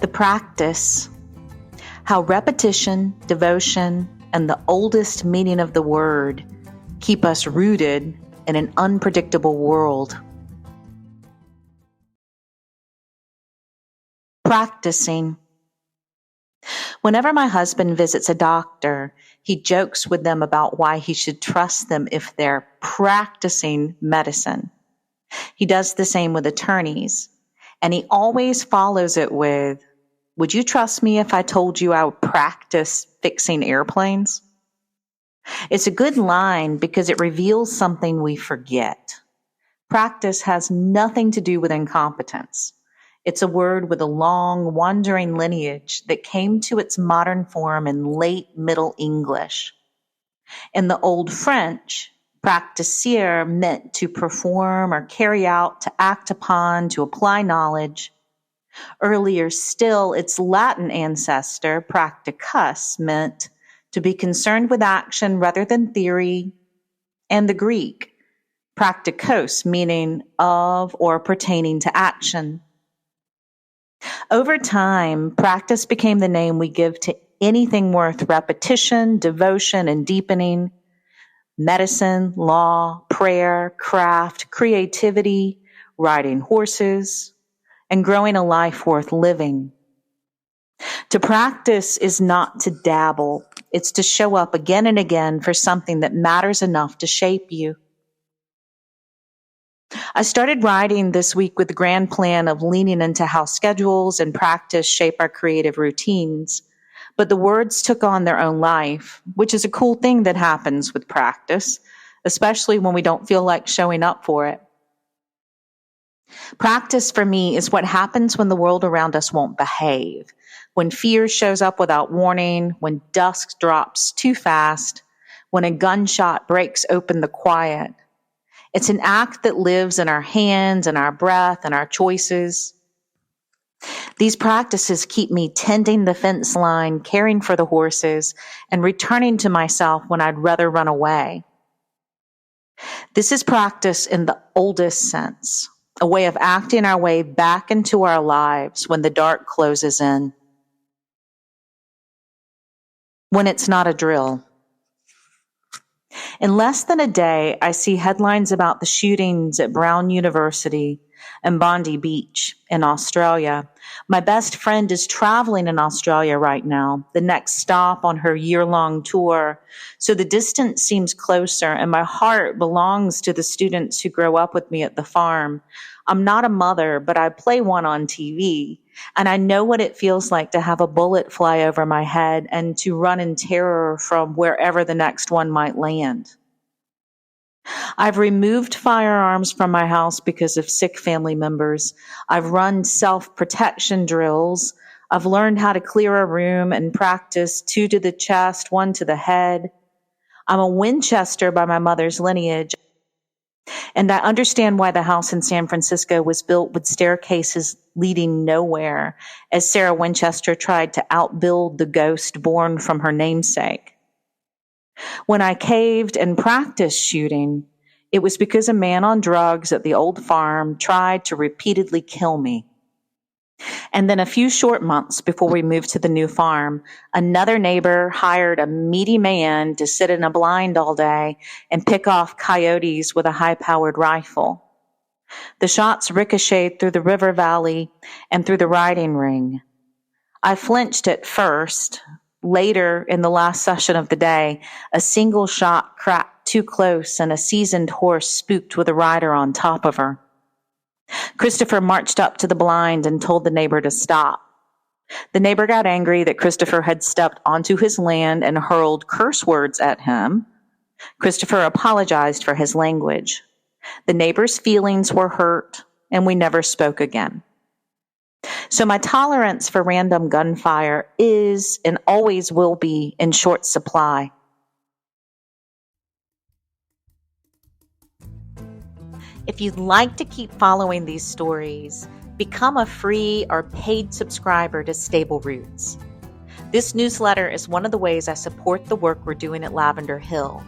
The practice, how repetition, devotion, and the oldest meaning of the word keep us rooted in an unpredictable world. Practicing. Whenever my husband visits a doctor, he jokes with them about why he should trust them if they're practicing medicine. He does the same with attorneys, and he always follows it with, "Would you trust me if I told you I would practice fixing airplanes?" It's a good line because it reveals something we forget. Practice has nothing to do with incompetence. It's a word with a long, wandering lineage that came to its modern form in late Middle English. In the Old French, practicer meant to perform or carry out, to act upon, to apply knowledge. Earlier still, its Latin ancestor, practicus, meant to be concerned with action rather than theory, and the Greek, practikos, meaning of or pertaining to action. Over time, practice became the name we give to anything worth repetition, devotion, and deepening. Medicine, law, prayer, craft, creativity, riding horses, and growing a life worth living. To practice is not to dabble. It's to show up again and again for something that matters enough to shape you. I started writing this week with the grand plan of leaning into how schedules and practice shape our creative routines. But the words took on their own life, which is a cool thing that happens with practice, especially when we don't feel like showing up for it. Practice for me is what happens when the world around us won't behave, when fear shows up without warning, when dusk drops too fast, when a gunshot breaks open the quiet. It's an act that lives in our hands and our breath and our choices. These practices keep me tending the fence line, caring for the horses, and returning to myself when I'd rather run away. This is practice in the oldest sense, a way of acting our way back into our lives when the dark closes in. When it's not a drill. In less than a day, I see headlines about the shootings at Brown University and Bondi Beach in Australia. My best friend is traveling in Australia right now, the next stop on her year-long tour. So the distance seems closer, and my heart belongs to the students who grow up with me at the farm. I'm not a mother, but I play one on TV, and I know what it feels like to have a bullet fly over my head and to run in terror from wherever the next one might land. I've removed firearms from my house because of sick family members. I've run self-protection drills. I've learned how to clear a room and practice 2 to the chest, 1 to the head. I'm a Winchester by my mother's lineage. And I understand why the house in San Francisco was built with staircases leading nowhere, as Sarah Winchester tried to outbuild the ghost born from her namesake. When I caved and practiced shooting, it was because a man on drugs at the old farm tried to repeatedly kill me. And then a few short months before we moved to the new farm, another neighbor hired a meaty man to sit in a blind all day and pick off coyotes with a high-powered rifle. The shots ricocheted through the river valley and through the riding ring. I flinched at first. Later, in the last session of the day, a single shot cracked too close and a seasoned horse spooked with a rider on top of her. Christopher marched up to the blind and told the neighbor to stop. The neighbor got angry that Christopher had stepped onto his land and hurled curse words at him. Christopher apologized for his language. The neighbor's feelings were hurt, and we never spoke again. So my tolerance for random gunfire is and always will be in short supply. If you'd like to keep following these stories, become a free or paid subscriber to Stable Roots. This newsletter is one of the ways I support the work we're doing at Lavender Hill,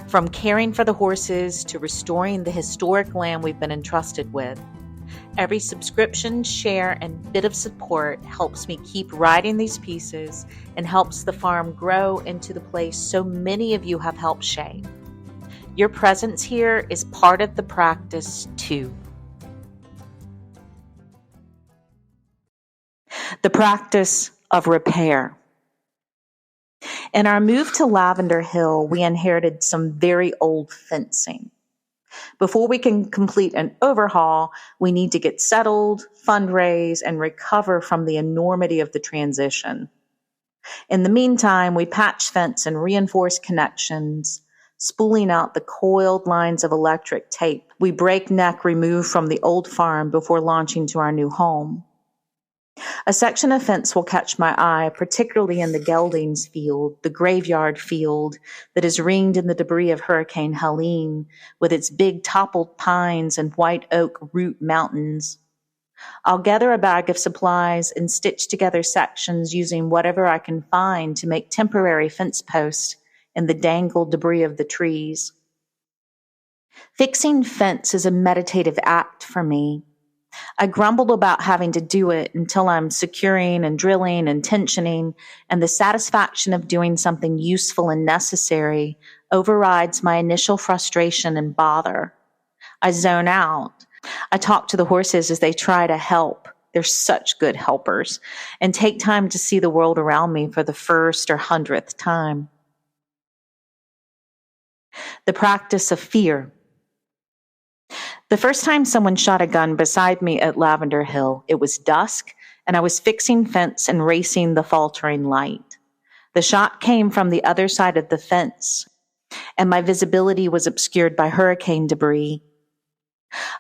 from caring for the horses to restoring the historic land we've been entrusted with. Every subscription, share, and bit of support helps me keep writing these pieces and helps the farm grow into the place so many of you have helped shape. Your presence here is part of the practice too. The practice of repair. In our move to Lavender Hill, we inherited some very old fencing. Before we can complete an overhaul, we need to get settled, fundraise, and recover from the enormity of the transition. In the meantime, we patch fence and reinforce connections, spooling out the coiled lines of electric tape we breakneck remove from the old farm before launching to our new home. A section of fence will catch my eye, particularly in the geldings field, the graveyard field that is ringed in the debris of Hurricane Helene, with its big toppled pines and white oak root mountains. I'll gather a bag of supplies and stitch together sections using whatever I can find to make temporary fence posts in the dangled debris of the trees. Fixing fence is a meditative act for me. I grumbled about having to do it until I'm securing and drilling and tensioning, and the satisfaction of doing something useful and necessary overrides my initial frustration and bother. I zone out. I talk to the horses as they try to help. They're such good helpers, and take time to see the world around me for the first or 100th time. The practice of fear. The first time someone shot a gun beside me at Lavender Hill, it was dusk, and I was fixing fence and racing the faltering light. The shot came from the other side of the fence, and my visibility was obscured by hurricane debris.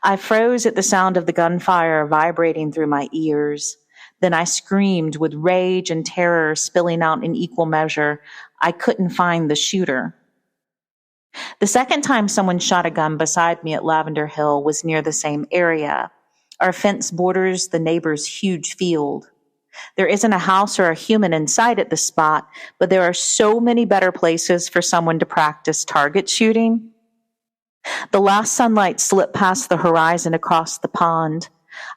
I froze at the sound of the gunfire vibrating through my ears. Then I screamed with rage and terror spilling out in equal measure. I couldn't find the shooter. The second time someone shot a gun beside me at Lavender Hill was near the same area. Our fence borders the neighbor's huge field. There isn't a house or a human in sight at the spot, but there are so many better places for someone to practice target shooting. The last sunlight slipped past the horizon across the pond.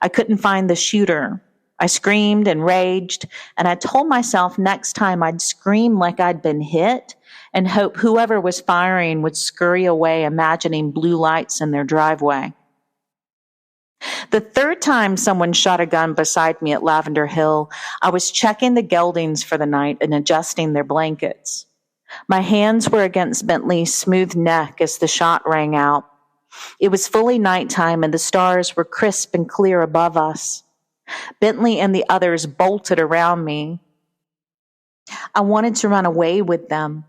I couldn't find the shooter. I screamed and raged, and I told myself next time I'd scream like I'd been hit and hope whoever was firing would scurry away, imagining blue lights in their driveway. The third time someone shot a gun beside me at Lavender Hill, I was checking the geldings for the night and adjusting their blankets. My hands were against Bentley's smooth neck as the shot rang out. It was fully nighttime and the stars were crisp and clear above us. Bentley and the others bolted around me. I wanted to run away with them.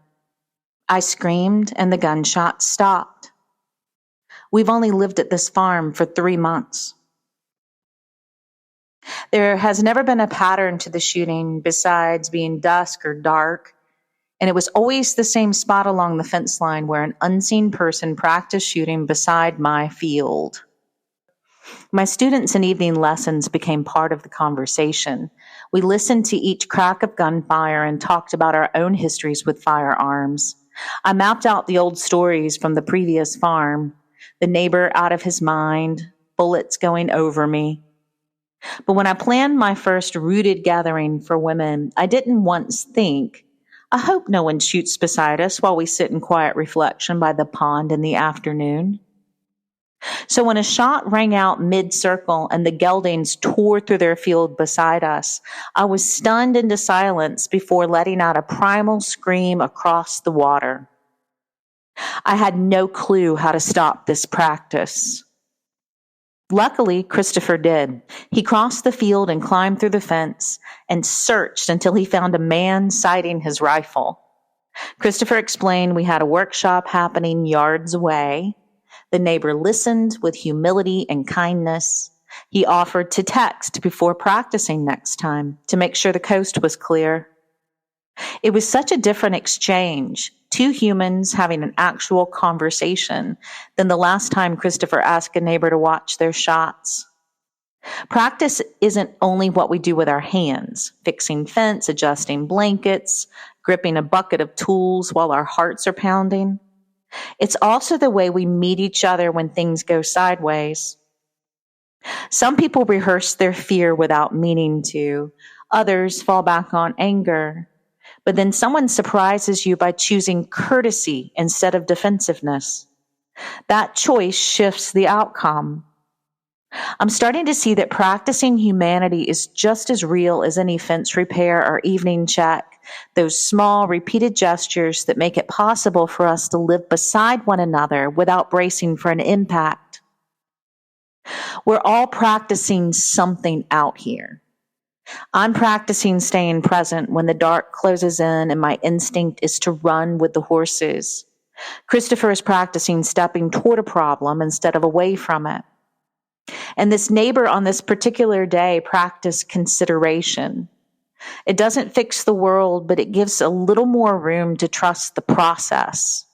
I screamed and the gunshots stopped. We've only lived at this farm for 3 months. There has never been a pattern to the shooting besides being dusk or dark, and it was always the same spot along the fence line where an unseen person practiced shooting beside my field. My students in evening lessons became part of the conversation. We listened to each crack of gunfire and talked about our own histories with firearms. I mapped out the old stories from the previous farm, the neighbor out of his mind, bullets going over me. But when I planned my first rooted gathering for women, I didn't once think, I hope no one shoots beside us while we sit in quiet reflection by the pond in the afternoon. So when a shot rang out mid-circle and the geldings tore through their field beside us, I was stunned into silence before letting out a primal scream across the water. I had no clue how to stop this practice. Luckily, Christopher did. He crossed the field and climbed through the fence and searched until he found a man sighting his rifle. Christopher explained we had a workshop happening yards away. The neighbor listened with humility and kindness. He offered to text before practicing next time to make sure the coast was clear. It was such a different exchange, two humans having an actual conversation, than the last time Christopher asked a neighbor to watch their shots. Practice isn't only what we do with our hands, fixing fence, adjusting blankets, gripping a bucket of tools while our hearts are pounding. It's also the way we meet each other when things go sideways. Some people rehearse their fear without meaning to. Others fall back on anger. But then someone surprises you by choosing courtesy instead of defensiveness. That choice shifts the outcome. I'm starting to see that practicing humanity is just as real as any fence repair or evening check. Those small, repeated gestures that make it possible for us to live beside one another without bracing for an impact. We're all practicing something out here. I'm practicing staying present when the dark closes in and my instinct is to run with the horses. Christopher is practicing stepping toward a problem instead of away from it. And this neighbor on this particular day practiced consideration. It doesn't fix the world, but it gives a little more room to trust the process.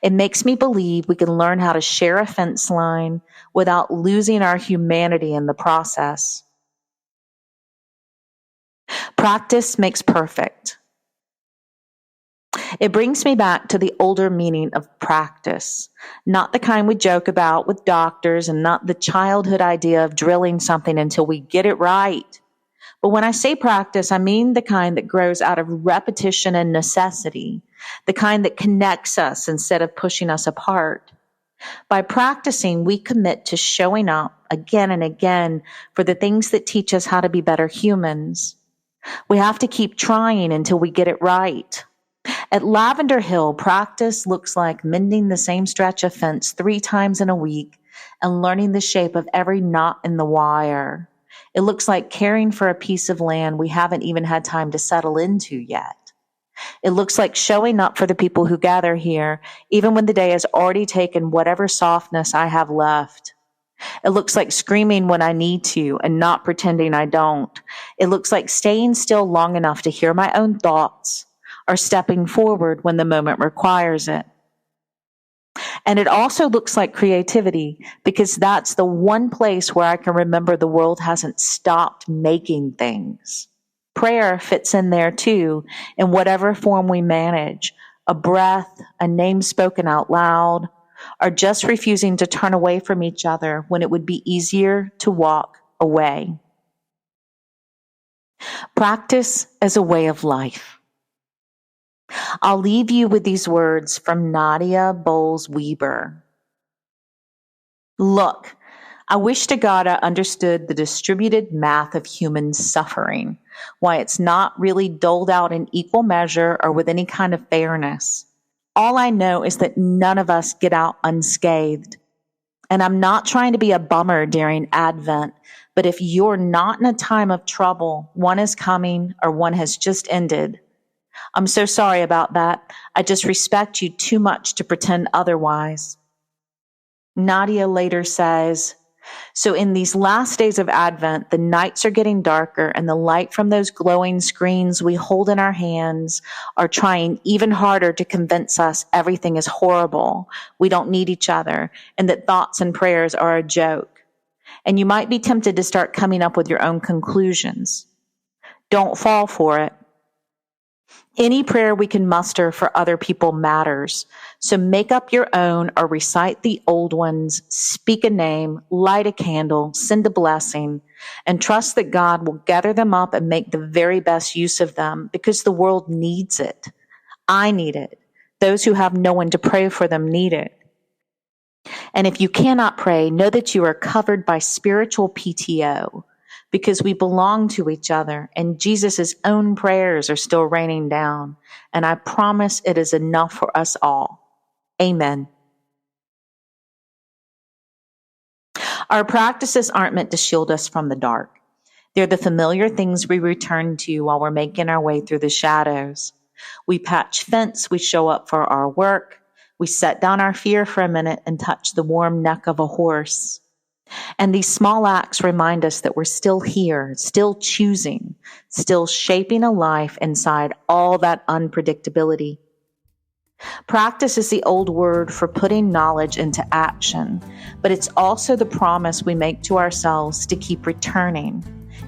It makes me believe we can learn how to share a fence line without losing our humanity in the process. Practice makes perfect. It brings me back to the older meaning of practice, not the kind we joke about with doctors and not the childhood idea of drilling something until we get it right. But when I say practice, I mean the kind that grows out of repetition and necessity, the kind that connects us instead of pushing us apart. By practicing, we commit to showing up again and again for the things that teach us how to be better humans. We have to keep trying until we get it right. At Lavender Hill, practice looks like mending the same stretch of fence 3 times in a week and learning the shape of every knot in the wire. It looks like caring for a piece of land we haven't even had time to settle into yet. It looks like showing up for the people who gather here, even when the day has already taken whatever softness I have left. It looks like screaming when I need to and not pretending I don't. It looks like staying still long enough to hear my own thoughts or stepping forward when the moment requires it. And it also looks like creativity because that's the one place where I can remember the world hasn't stopped making things. Prayer fits in there too, in whatever form we manage. A breath, a name spoken out loud, or just refusing to turn away from each other when it would be easier to walk away. Practice as a way of life. I'll leave you with these words from Nadia Bowles-Weber. Look, I wish to God I understood the distributed math of human suffering, why it's not really doled out in equal measure or with any kind of fairness. All I know is that none of us get out unscathed. And I'm not trying to be a bummer during Advent, but if you're not in a time of trouble, one is coming or one has just ended. I'm so sorry about that. I just respect you too much to pretend otherwise. Nadia later says, so in these last days of Advent, the nights are getting darker and the light from those glowing screens we hold in our hands are trying even harder to convince us everything is horrible, we don't need each other, and that thoughts and prayers are a joke. And you might be tempted to start coming up with your own conclusions. Don't fall for it. Any prayer we can muster for other people matters. So make up your own or recite the old ones, speak a name, light a candle, send a blessing, and trust that God will gather them up and make the very best use of them because the world needs it. I need it. Those who have no one to pray for them need it. And if you cannot pray, know that you are covered by spiritual PTO. Because we belong to each other and Jesus' own prayers are still raining down. And I promise it is enough for us all. Amen. Our practices aren't meant to shield us from the dark. They're the familiar things we return to while we're making our way through the shadows. We patch fence, we show up for our work. We set down our fear for a minute and touch the warm neck of a horse. And these small acts remind us that we're still here, still choosing, still shaping a life inside all that unpredictability. Practice is the old word for putting knowledge into action, but it's also the promise we make to ourselves to keep returning,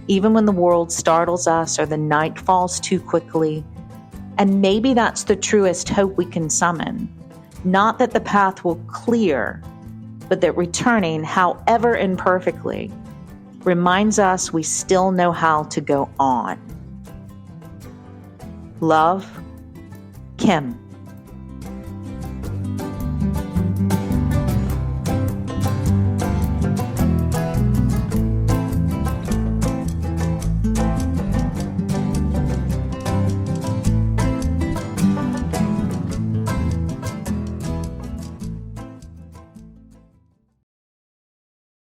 even when the world startles us or the night falls too quickly. And maybe that's the truest hope we can summon. Not that the path will clear, but that returning, however imperfectly, reminds us we still know how to go on. Love, Kim.